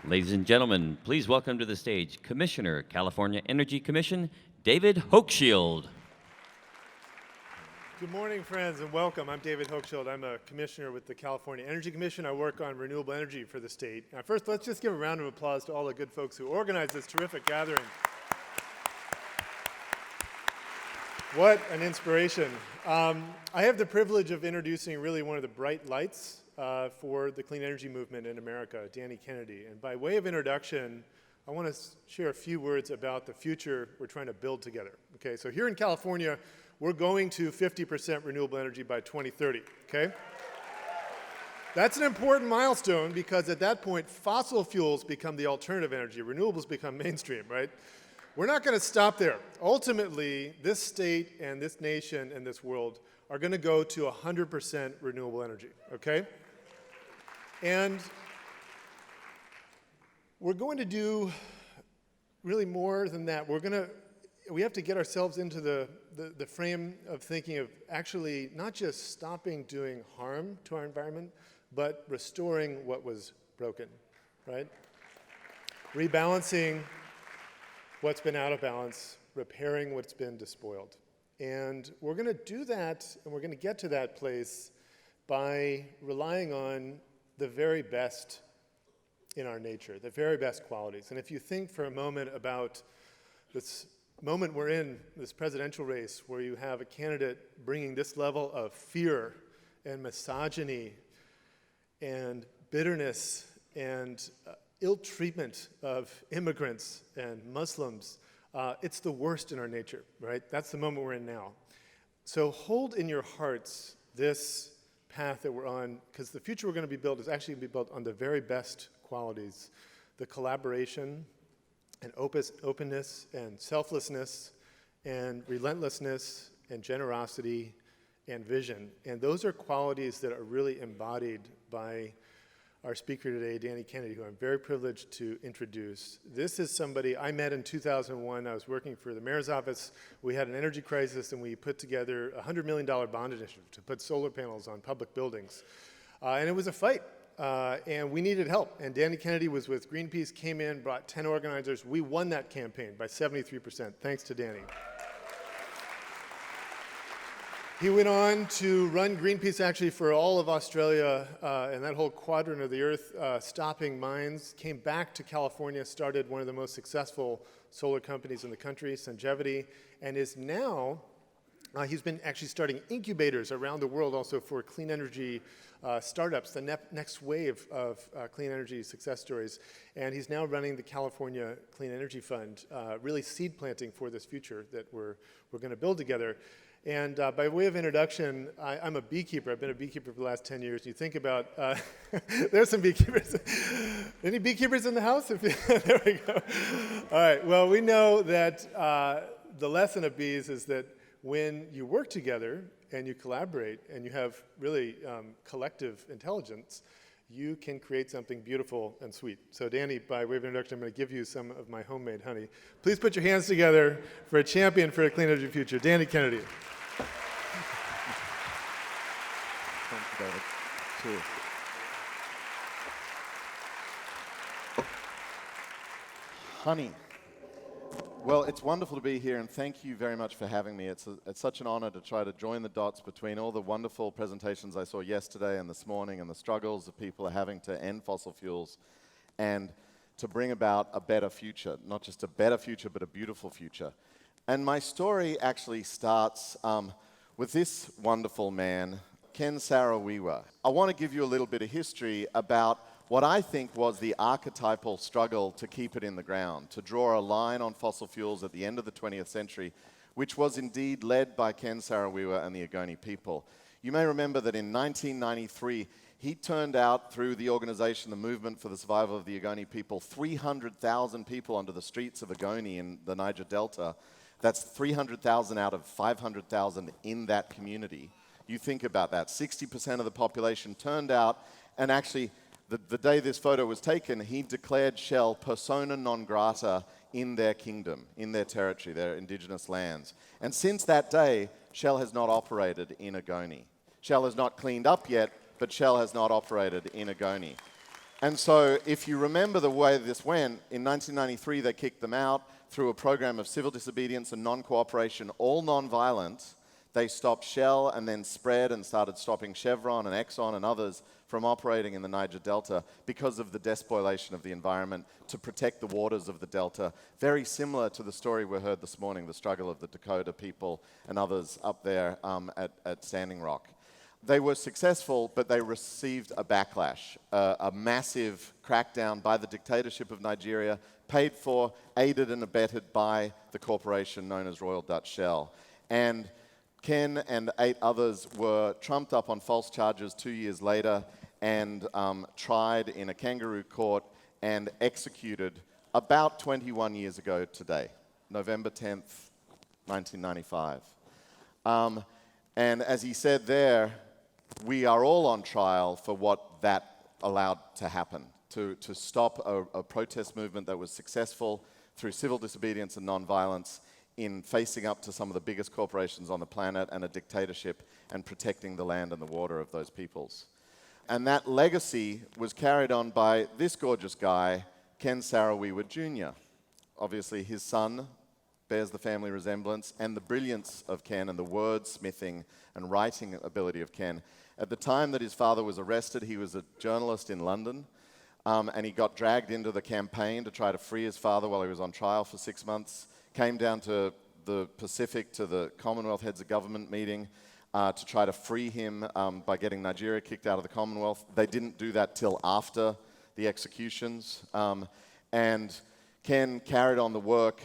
Ladies and gentlemen, please welcome to the stage Commissioner, California Energy Commission, David Hochschild. Good morning, friends, and welcome. I'm David Hochschild. I'm a commissioner with the California Energy Commission. I work on renewable energy for the state. Now, first, let's just give a round of applause to all the good folks who organized this terrific gathering. What an inspiration. I have the privilege of introducing really one of the bright lights for the clean energy movement in America, Danny Kennedy. And by way of introduction, I want to share a few words about the future we're trying to build together. Okay, so here in California, we're going to 50% renewable energy by 2030, okay? That's an important milestone because at that point, fossil fuels become the alternative energy, renewables become mainstream, right? We're not going to stop there. Ultimately, this state and this nation and this world are going to go to 100% renewable energy, okay? And we're going to do really more than that. We have to get ourselves into the frame of thinking of actually not just stopping doing harm to our environment, but restoring what was broken, right? Rebalancing what's been out of balance, repairing what's been despoiled. And we're going to do that, and we're going to get to that place by relying on the very best in our nature, the very best qualities. And if you think for a moment about this moment we're in, this presidential race, where you have a candidate bringing this level of fear and misogyny and bitterness and ill treatment of immigrants and Muslims, it's the worst in our nature, right? That's the moment we're in now. So hold in your hearts this path that we're on, because the future we're going to be built is actually going to be built on the very best qualities, the collaboration and openness and selflessness and relentlessness and generosity and vision. And those are qualities that are really embodied by our speaker today, Danny Kennedy, who I'm very privileged to introduce. This is somebody I met in 2001. I was working for the mayor's office. We had an energy crisis, and we put together a $100 million bond initiative to put solar panels on public buildings. And it was a fight, and we needed help. And Danny Kennedy was with Greenpeace, came in, brought 10 organizers. We won that campaign by 73%, thanks to Danny. He went on to run Greenpeace actually for all of Australia and that whole quadrant of the earth, stopping mines, came back to California, started one of the most successful solar companies in the country, Sungevity, and is now, he's been actually starting incubators around the world also for clean energy startups, the next wave of clean energy success stories. And he's now running the California Clean Energy Fund, really seed planting for this future that we're going to build together. And by way of introduction, I'm a beekeeper. I've been a beekeeper for the last 10 years. You think about, there's some beekeepers. Any beekeepers in the house? There we go. All right, well, we know that the lesson of bees is that when you work together and you collaborate and you have really collective intelligence, you can create something beautiful and sweet. So Danny, by way of introduction, I'm going to give you some of my homemade honey. Please put your hands together for a champion for a clean energy future, Danny Kennedy. Thank you, David. Cheers. Honey. Well, it's wonderful to be here, and thank you very much for having me. It's such an honor to try to join the dots between all the wonderful presentations I saw yesterday and this morning and the struggles that people are having to end fossil fuels and to bring about a better future. Not just a better future, but a beautiful future. And my story actually starts with this wonderful man, Ken Saro-Wiwa. I want to give you a little bit of history about what I think was the archetypal struggle to keep it in the ground, to draw a line on fossil fuels at the end of the 20th century, which was indeed led by Ken Saro-Wiwa and the Ogoni people. You may remember that in 1993, he turned out through the organization, the Movement for the Survival of the Ogoni People, 300,000 people onto the streets of Ogoni in the Niger Delta. That's 300,000 out of 500,000 in that community. You think about that. 60% of the population turned out, and actually, the day this photo was taken, he declared Shell persona non grata in their kingdom, in their territory, their indigenous lands. And since that day, Shell has not operated in Ogoni. Shell has not cleaned up yet, but Shell has not operated in Ogoni. And so if you remember the way this went, in 1993 they kicked them out through a program of civil disobedience and non-cooperation, all non-violent. They stopped Shell and then spread and started stopping Chevron and Exxon and others from operating in the Niger Delta because of the despoilation of the environment to protect the waters of the Delta. Very similar to the story we heard this morning, the struggle of the Dakota people and others up there at Standing Rock. They were successful, but they received a backlash, a massive crackdown by the dictatorship of Nigeria, paid for, aided and abetted by the corporation known as Royal Dutch Shell. And Ken and 8 others were trumped up on false charges 2 years later and tried in a kangaroo court and executed about 21 years ago today, November 10th, 1995. And as he said there, we are all on trial for what that allowed to happen, to stop a protest movement that was successful through civil disobedience and nonviolence in facing up to some of the biggest corporations on the planet and a dictatorship and protecting the land and the water of those peoples. And that legacy was carried on by this gorgeous guy, Ken Saro-Wiwa Jr. Obviously, his son bears the family resemblance, and the brilliance of Ken and the wordsmithing and writing ability of Ken. At the time that his father was arrested, he was a journalist in London, and he got dragged into the campaign to try to free his father while he was on trial for 6 months, came down to the Pacific to the Commonwealth Heads of Government meeting to try to free him by getting Nigeria kicked out of the Commonwealth. They didn't do that till after the executions, and Ken carried on the work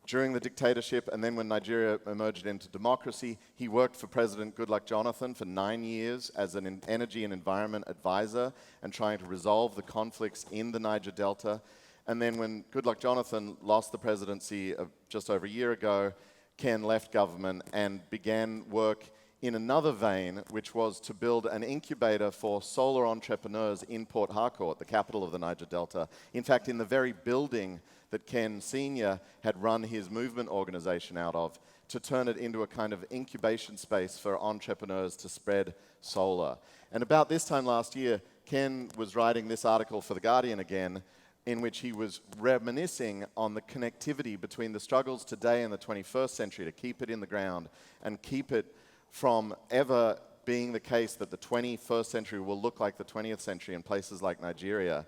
during the dictatorship, and then when Nigeria emerged into democracy, he worked for President Goodluck Jonathan for 9 years as an energy and environment advisor and trying to resolve the conflicts in the Niger Delta. And then when Goodluck Jonathan lost the presidency just over a year ago, Ken left government and began work in another vein, which was to build an incubator for solar entrepreneurs in Port Harcourt, the capital of the Niger Delta. In fact, in the very building that Ken Sr. had run his movement organization out of, to turn it into a kind of incubation space for entrepreneurs to spread solar. And about this time last year, Ken was writing this article for The Guardian again, in which he was reminiscing on the connectivity between the struggles today in the 21st century to keep it in the ground and keep it from ever being the case that the 21st century will look like the 20th century in places like Nigeria,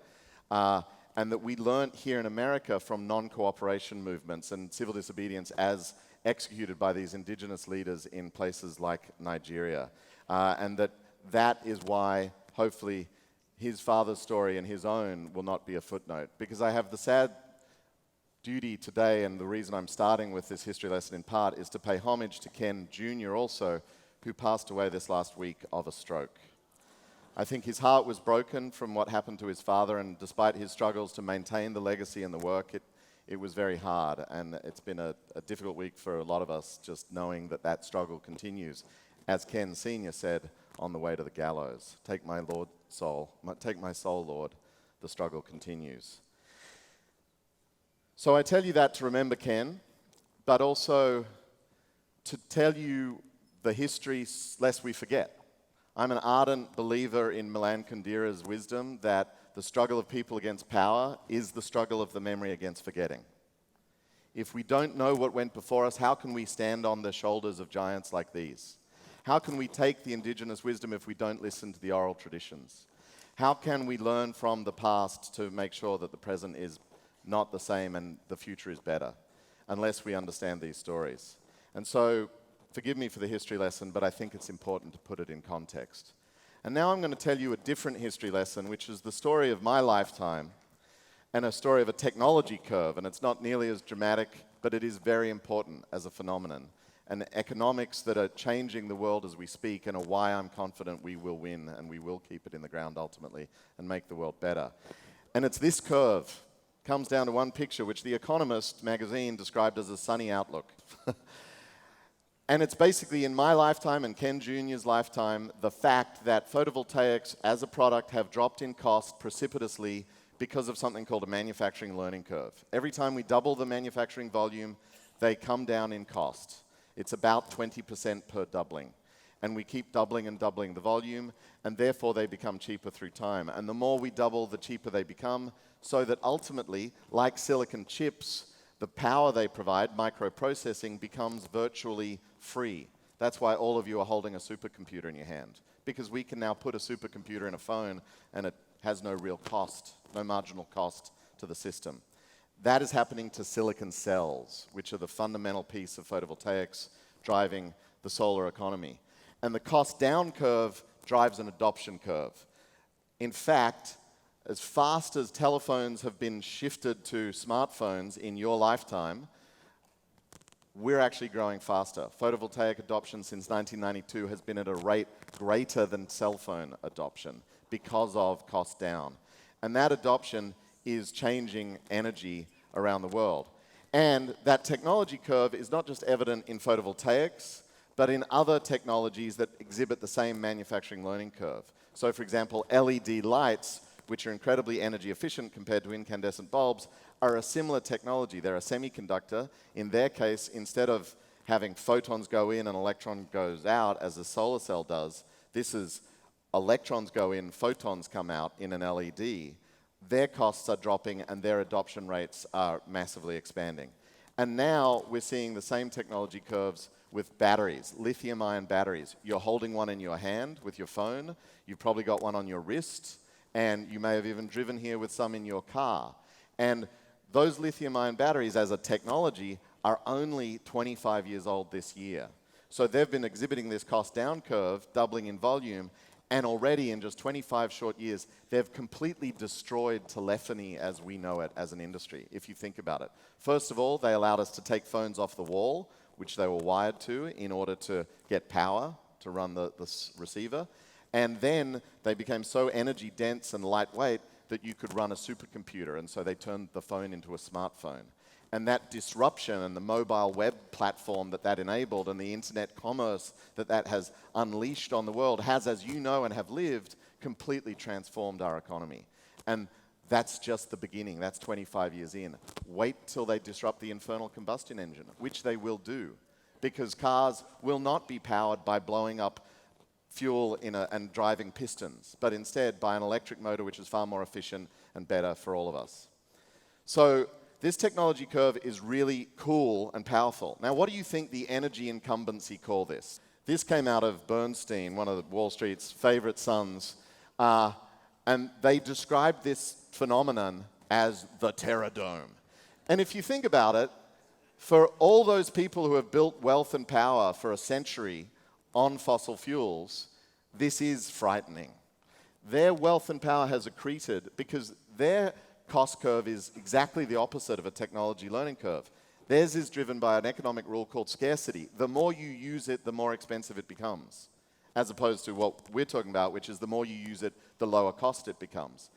and that we learned here in America from non-cooperation movements and civil disobedience as executed by these indigenous leaders in places like Nigeria. And that is why, hopefully, his father's story and his own will not be a footnote. Because I have the sad duty today, and the reason I'm starting with this history lesson in part, is to pay homage to Ken Jr. also, who passed away this last week of a stroke. I think his heart was broken from what happened to his father, and despite his struggles to maintain the legacy and the work, it was very hard, and it's been a difficult week for a lot of us just knowing that that struggle continues. As Ken Sr. said on the way to the gallows, take my soul, Lord, the struggle continues. So I tell you that to remember Ken, but also to tell you the history lest we forget. I'm an ardent believer in Milan Kundera's wisdom that the struggle of people against power is the struggle of the memory against forgetting. If we don't know what went before us, how can we stand on the shoulders of giants like these? How can we take the indigenous wisdom if we don't listen to the oral traditions? How can we learn from the past to make sure that the present is not the same and the future is better, unless we understand these stories? And so, forgive me for the history lesson, but I think it's important to put it in context. And now I'm going to tell you a different history lesson, which is the story of my lifetime and a story of a technology curve. And it's not nearly as dramatic, but it is very important as a phenomenon. And economics that are changing the world as we speak and are why I'm confident we will win and we will keep it in the ground ultimately and make the world better. And it's this curve. Comes down to one picture, which The Economist magazine described as a sunny outlook. And it's basically in my lifetime and Ken Jr.'s lifetime, the fact that photovoltaics as a product have dropped in cost precipitously because of something called a manufacturing learning curve. Every time we double the manufacturing volume, they come down in cost. It's about 20% per doubling. And we keep doubling and doubling the volume, and therefore they become cheaper through time. And the more we double, the cheaper they become, so that ultimately, like silicon chips, the power they provide, microprocessing, becomes virtually free. That's why all of you are holding a supercomputer in your hand, because we can now put a supercomputer in a phone and it has no real cost, no marginal cost to the system. That is happening to silicon cells, which are the fundamental piece of photovoltaics driving the solar economy. And the cost down curve drives an adoption curve. In fact, as fast as telephones have been shifted to smartphones in your lifetime, we're actually growing faster. Photovoltaic adoption since 1992 has been at a rate greater than cell phone adoption because of cost down. And that adoption is changing energy around the world. And that technology curve is not just evident in photovoltaics, but in other technologies that exhibit the same manufacturing learning curve. So for example, LED lights, which are incredibly energy efficient compared to incandescent bulbs, are a similar technology. They're a semiconductor. In their case, instead of having photons go in and electron goes out, as a solar cell does, this is electrons go in, photons come out in an LED. Their costs are dropping and their adoption rates are massively expanding. And now we're seeing the same technology curves with batteries, lithium-ion batteries. You're holding one in your hand with your phone. You've probably got one on your wrist, and you may have even driven here with some in your car. And those lithium-ion batteries as a technology are only 25 years old this year. So they've been exhibiting this cost down curve, doubling in volume, and already in just 25 short years, they've completely destroyed telephony as we know it as an industry, if you think about it. First of all, they allowed us to take phones off the wall, which they were wired to in order to get power to run the receiver. And then they became so energy dense and lightweight that you could run a supercomputer, and so they turned the phone into a smartphone. And that disruption and the mobile web platform that enabled and the internet commerce that has unleashed on the world has, as you know and have lived, completely transformed our economy. And that's just the beginning. That's 25 years in. Wait till they disrupt the internal combustion engine, which they will do, because cars will not be powered by blowing up fuel and driving pistons, but instead by an electric motor which is far more efficient and better for all of us. So this technology curve is really cool and powerful. Now, what do you think the energy incumbency call this? This came out of Bernstein, one of Wall Street's favorite sons, and they described this phenomenon as the Terradome. And if you think about it, for all those people who have built wealth and power for a century on fossil fuels, this is frightening. Their wealth and power has accreted because their cost curve is exactly the opposite of a technology learning curve. Theirs is driven by an economic rule called scarcity. The more you use it, the more expensive it becomes, as opposed to what we're talking about, which is the more you use it, the lower cost it becomes.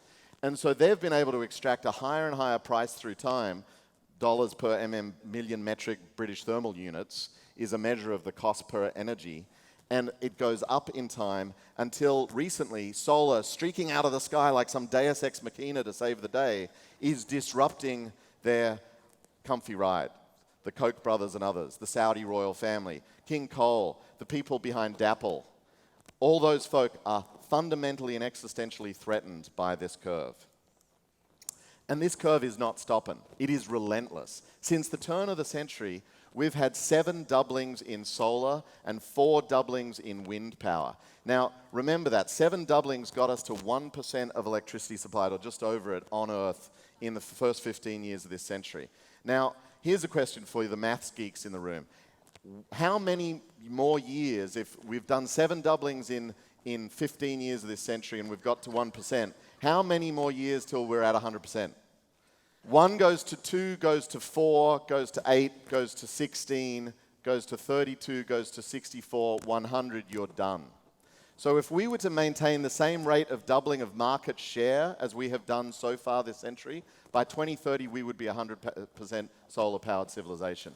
And so they've been able to extract a higher and higher price through time. Dollars per million metric British thermal units is a measure of the cost per energy. And it goes up in time until recently, solar streaking out of the sky like some deus ex machina to save the day is disrupting their comfy ride. The Koch brothers and others, the Saudi royal family, King Cole, the people behind Dapple, all those folk are fundamentally and existentially threatened by this curve. And this curve is not stopping. It is relentless. Since the turn of the century, we've had 7 doublings in solar and 4 doublings in wind power. Now, remember that. 7 doublings got us to 1% of electricity supplied, or just over it, on Earth in the first 15 years of this century. Now, here's a question for you, the maths geeks in the room. How many more years, if we've done 7 doublings in 15 years of this century and we've got to 1%, how many more years till we're at 100%? 1 goes to 2, goes to 4, goes to 8, goes to 16, goes to 32, goes to 64, 100, you're done. So if we were to maintain the same rate of doubling of market share as we have done so far this century, by 2030 we would be 100% solar-powered civilization.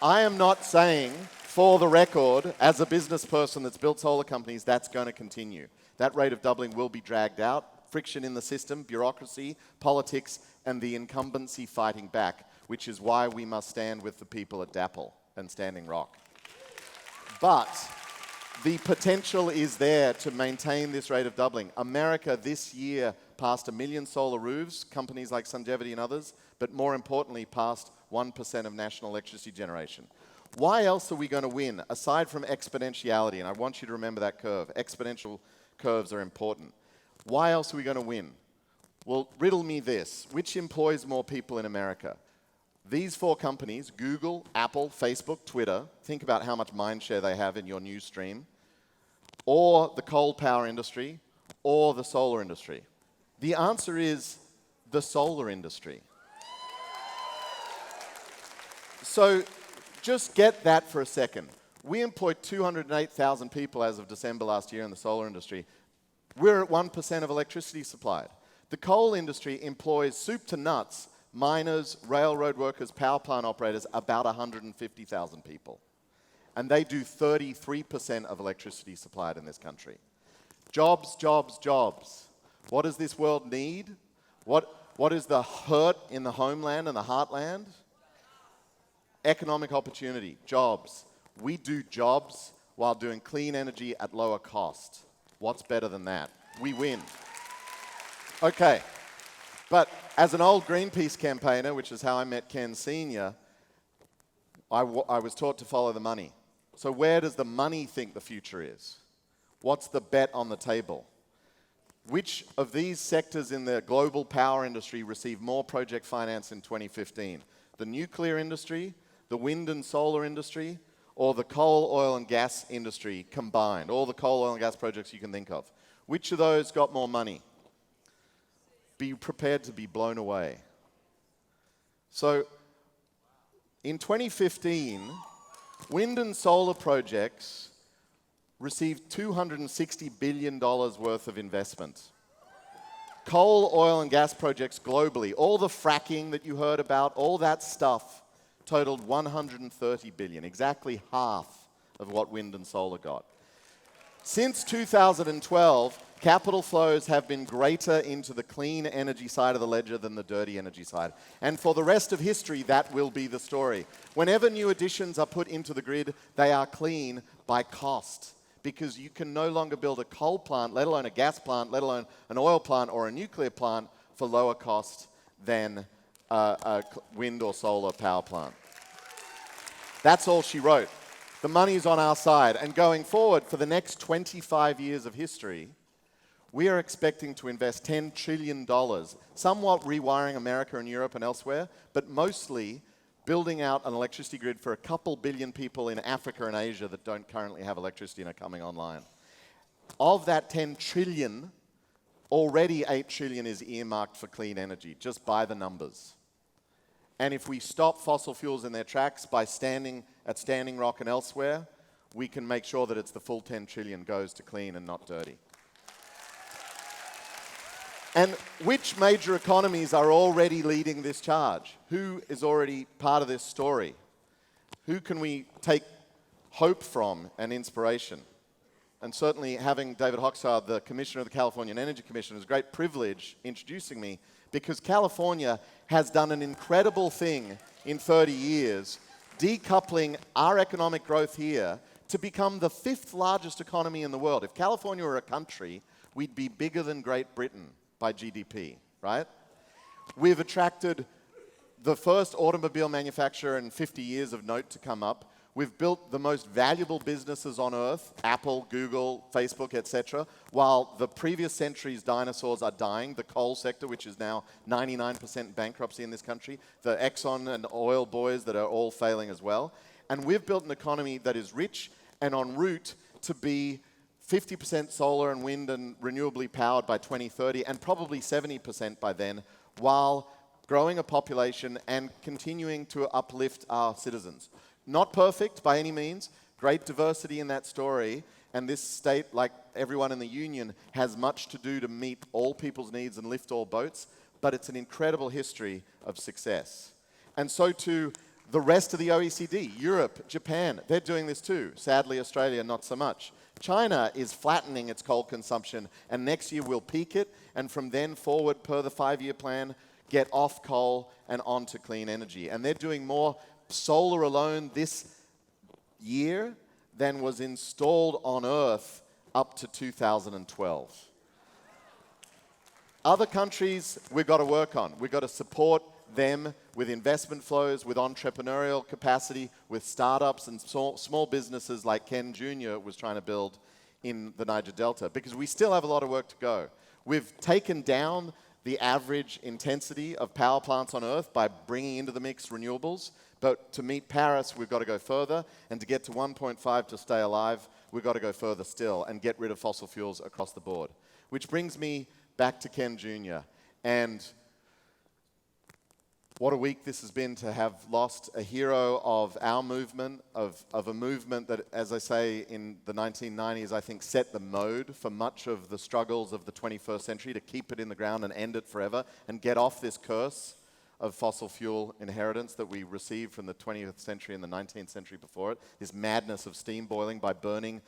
I am not saying, for the record, as a business person that's built solar companies, that's going to continue. That rate of doubling will be dragged out. Friction in the system, bureaucracy, politics, and the incumbency fighting back, which is why we must stand with the people at Dapple and Standing Rock. But The potential is there to maintain this rate of doubling. America this year passed 1 million solar roofs, companies like Sungevity and others, but more importantly, passed 1% of national electricity generation. Why else are we going to win, aside from exponentiality? And I want you to remember that curve. Exponential curves are important. Why else are we going to win? Well, riddle me this. Which employs more people in America? These 4 companies, Google, Apple, Facebook, Twitter, think about how much mind share they have in your news stream, or the coal power industry, or the solar industry. The answer is the solar industry. So just get that for a second. We employed 208,000 people as of December last year in the solar industry. We're at 1% of electricity supplied. The coal industry employs soup to nuts miners, railroad workers, power plant operators, about 150,000 people. And they do 33% of electricity supplied in this country. Jobs, jobs, jobs. What does this world need? What is the hurt in the homeland and the heartland? Economic opportunity, jobs. We do jobs while doing clean energy at lower cost. What's better than that? We win. Okay. But as an old Greenpeace campaigner, which is how I met Ken Sr., I was taught to follow the money. So where does the money think the future is? What's the bet on the table? Which of these sectors in the global power industry received more project finance in 2015? The nuclear industry, the wind and solar industry, or the coal, oil, and gas industry combined? All the coal, oil, and gas projects you can think of. Which of those got more money? Be prepared to be blown away. So, in 2015, wind and solar projects received $260 billion worth of investment. Coal, oil, and gas projects globally, all the fracking that you heard about, all that stuff totaled $130 billion, exactly half of what wind and solar got. Since 2012, capital flows have been greater into the clean energy side of the ledger than the dirty energy side. And for the rest of history, that will be the story. Whenever new additions are put into the grid, they are clean by cost, because you can no longer build a coal plant, let alone a gas plant, let alone an oil plant or a nuclear plant for lower cost than a wind or solar power plant. That's all she wrote. The money's on our side. And going forward, for the next 25 years of history, we are expecting to invest $10 trillion, somewhat rewiring America and Europe and elsewhere, but mostly building out an electricity grid for a couple billion people in Africa and Asia that don't currently have electricity and are coming online. Of that 10 trillion, already 8 trillion is earmarked for clean energy, just by the numbers. And if we stop fossil fuels in their tracks by standing at Standing Rock and elsewhere, we can make sure that it's the full 10 trillion goes to clean and not dirty. And which major economies are already leading this charge? Who is already part of this story? Who can we take hope from and inspiration? And certainly having David Hochschild, the Commissioner of the California Energy Commission, is a great privilege introducing me, because California has done an incredible thing in 30 years, decoupling our economic growth here to become the 5th largest economy in the world. If California were a country, we'd be bigger than Great Britain by GDP, right? We've attracted the first automobile manufacturer in 50 years of note to come up. We've built the most valuable businesses on Earth, Apple, Google, Facebook, etc., while the previous century's dinosaurs are dying, the coal sector, which is now 99% bankruptcy in this country, the Exxon and oil boys that are all failing as well. And we've built an economy that is rich and en route to be 50% solar and wind and renewably powered by 2030, and probably 70% by then, while growing a population and continuing to uplift our citizens. Not perfect by any means, great diversity in that story, and this state, like everyone in the union, has much to do to meet all people's needs and lift all boats, but it's an incredible history of success. And so too, the rest of the OECD, Europe, Japan, they're doing this too. Sadly, Australia, not so much. China is flattening its coal consumption, and next year we'll peak it, and from then forward, per the 5-year plan, get off coal and onto clean energy. And they're doing more solar alone this year than was installed on Earth up to 2012. Other countries we've got to work on. We've got to support them with investment flows, with entrepreneurial capacity, with startups and small businesses like Ken Jr. was trying to build in the Niger Delta, because we still have a lot of work to go. We've taken down the average intensity of power plants on Earth by bringing into the mix renewables, but to meet Paris, we've got to go further, and to get to 1.5 to stay alive, we've got to go further still and get rid of fossil fuels across the board. Which brings me back to Ken Jr. And what a week this has been to have lost a hero of our movement, of a movement that, as I say, in the 1990s, I think set the mode for much of the struggles of the 21st century to keep it in the ground and end it forever and get off this curse of fossil fuel inheritance that we received from the 20th century and the 19th century before it, this madness of steam boiling by burning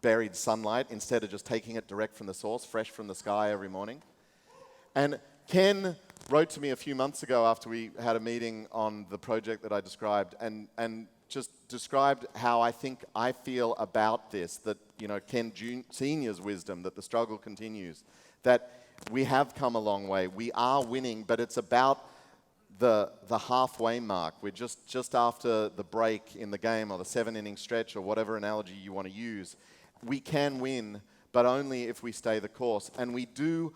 buried sunlight instead of just taking it direct from the source, fresh from the sky every morning. And Ken wrote to me a few months ago after we had a meeting on the project that I described, and just described how I feel about this, that, you know, Ken Sr.'s wisdom, that the struggle continues, that we have come a long way, we are winning, but it's about the halfway mark. We're just after the break in the game, or the 7-inning stretch, or whatever analogy you want to use. We can win, but only if we stay the course, and we do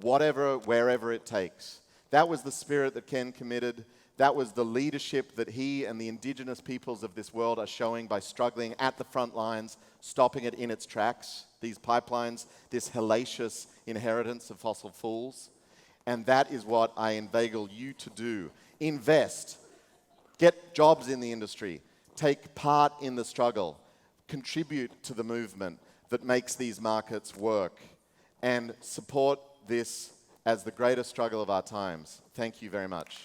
whatever, wherever it takes. That was the spirit that Ken committed. That was the leadership that he and the indigenous peoples of this world are showing by struggling at the front lines, stopping it in its tracks, these pipelines, this hellacious inheritance of fossil fuels. And that is what I inveigle you to do. Invest. Get jobs in the industry. Take part in the struggle. Contribute to the movement that makes these markets work. And support this as the greatest struggle of our times. Thank you very much.